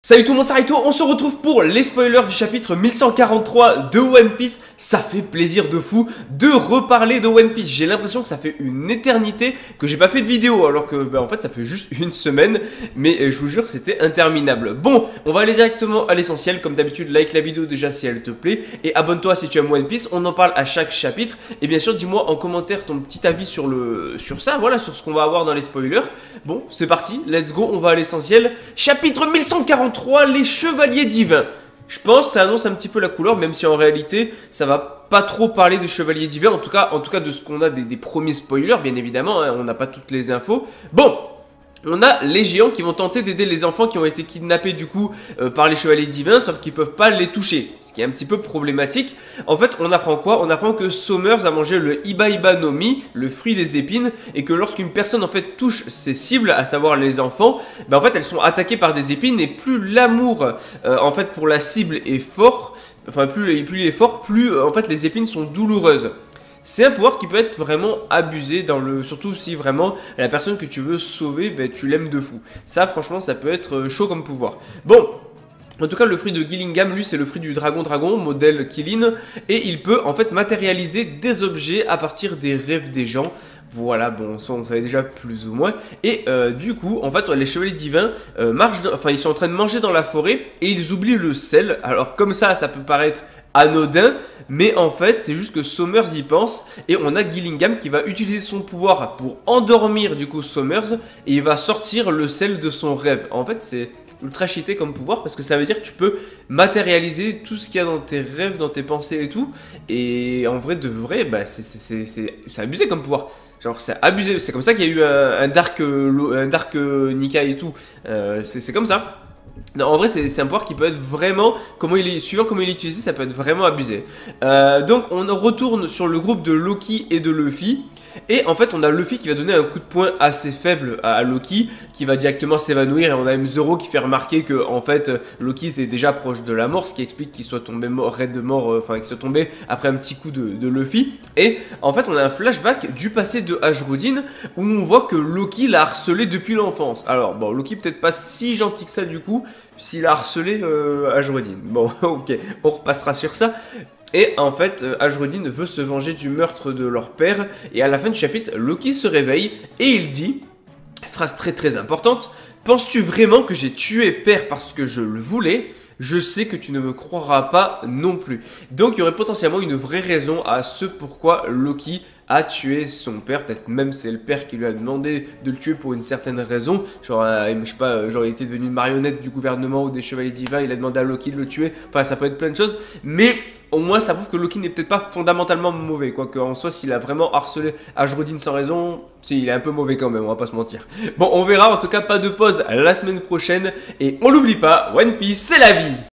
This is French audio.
Salut tout le monde, c'est Raito, on se retrouve pour les spoilers du chapitre 1143 de One Piece. Ça fait plaisir de fou de reparler de One Piece. J'ai l'impression que ça fait une éternité que j'ai pas fait de vidéo, alors que en fait ça fait juste une semaine. Mais je vous jure c'était interminable. Bon, on va aller directement à l'essentiel. Comme d'habitude, like la vidéo déjà si elle te plaît. Et abonne-toi si tu aimes One Piece, on en parle à chaque chapitre. Et bien sûr dis-moi en commentaire ton petit avis sur ça, voilà, sur ce qu'on va avoir dans les spoilers. Bon, c'est parti, let's go, on va à l'essentiel. Chapitre 1143, les chevaliers divins. Je pense que ça annonce un petit peu la couleur, même si en réalité ça va pas trop parler de chevaliers divins, en tout cas de ce qu'on a des premiers spoilers, bien évidemment, hein, on n'a pas toutes les infos. Bon, on a les géants qui vont tenter d'aider les enfants qui ont été kidnappés du coup par les chevaliers divins, sauf qu'ils peuvent pas les toucher, ce qui est un petit peu problématique. En fait, on apprend quoi? On apprend que Sommers a mangé le Iba Iba no Mi, le fruit des épines, et que lorsqu'une personne en fait touche ses cibles, à savoir les enfants, en fait elles sont attaquées par des épines, et plus l'amour en fait pour la cible est fort, enfin plus il est fort, plus en fait les épines sont douloureuses. C'est un pouvoir qui peut être vraiment abusé, surtout si vraiment la personne que tu veux sauver, tu l'aimes de fou. Ça, franchement, ça peut être chaud comme pouvoir. Bon, en tout cas, le fruit de Gillingham, lui, c'est le fruit du dragon, modèle Killin, et il peut en fait matérialiser des objets à partir des rêves des gens. Voilà, bon, ça on savait déjà plus ou moins. Et du coup, en fait, les chevaliers divins ils sont en train de manger dans la forêt et ils oublient le sel. Alors comme ça peut paraître anodin, mais en fait, c'est juste que Sommers y pense et on a Gillingham qui va utiliser son pouvoir pour endormir du coup Sommers et il va sortir le sel de son rêve. En fait, c'est ultra cheaté comme pouvoir parce que ça veut dire que tu peux matérialiser tout ce qu'il y a dans tes rêves, dans tes pensées et tout. Et en vrai de vrai, c'est abusé comme pouvoir. Genre c'est abusé, c'est comme ça qu'il y a eu un Dark Nikai et tout. C'est comme ça. Non, en vrai, c'est un pouvoir qui peut être vraiment, suivant comment il est utilisé, ça peut être vraiment abusé. Donc, on retourne sur le groupe de Loki et de Luffy. Et en fait, on a Luffy qui va donner un coup de poing assez faible à Loki, qui va directement s'évanouir. Et on a M0 qui fait remarquer que, en fait, Loki était déjà proche de la mort, ce qui explique qu'il soit tombé raide de mort, qu'il soit tombé après un petit coup de Luffy. Et en fait, on a un flashback du passé de Ashrodin où on voit que Loki l'a harcelé depuis l'enfance. Alors, bon, Loki peut-être pas si gentil que ça du coup, s'il a harcelé Ashrodin. Bon, ok, on repassera sur ça. Et en fait, Ashrodin veut se venger du meurtre de leur père. Et à la fin du chapitre, Loki se réveille et il dit, phrase très importante, « Penses-tu vraiment que j'ai tué père parce que je le voulais ? Je sais que tu ne me croiras pas non plus. » Donc il y aurait potentiellement une vraie raison à ce pourquoi Loki a tué son père. Peut-être même c'est le père qui lui a demandé de le tuer pour une certaine raison. Genre, je sais pas, genre il était devenu une marionnette du gouvernement ou des chevaliers divins, il a demandé à Loki de le tuer. Enfin, ça peut être plein de choses. Mais au moins, ça prouve que Loki n'est peut-être pas fondamentalement mauvais. Quoique, en soi, s'il a vraiment harcelé Ashrodin sans raison, si, il est un peu mauvais quand même, on va pas se mentir. Bon, on verra. En tout cas, pas de pause la semaine prochaine. Et on l'oublie pas, One Piece, c'est la vie!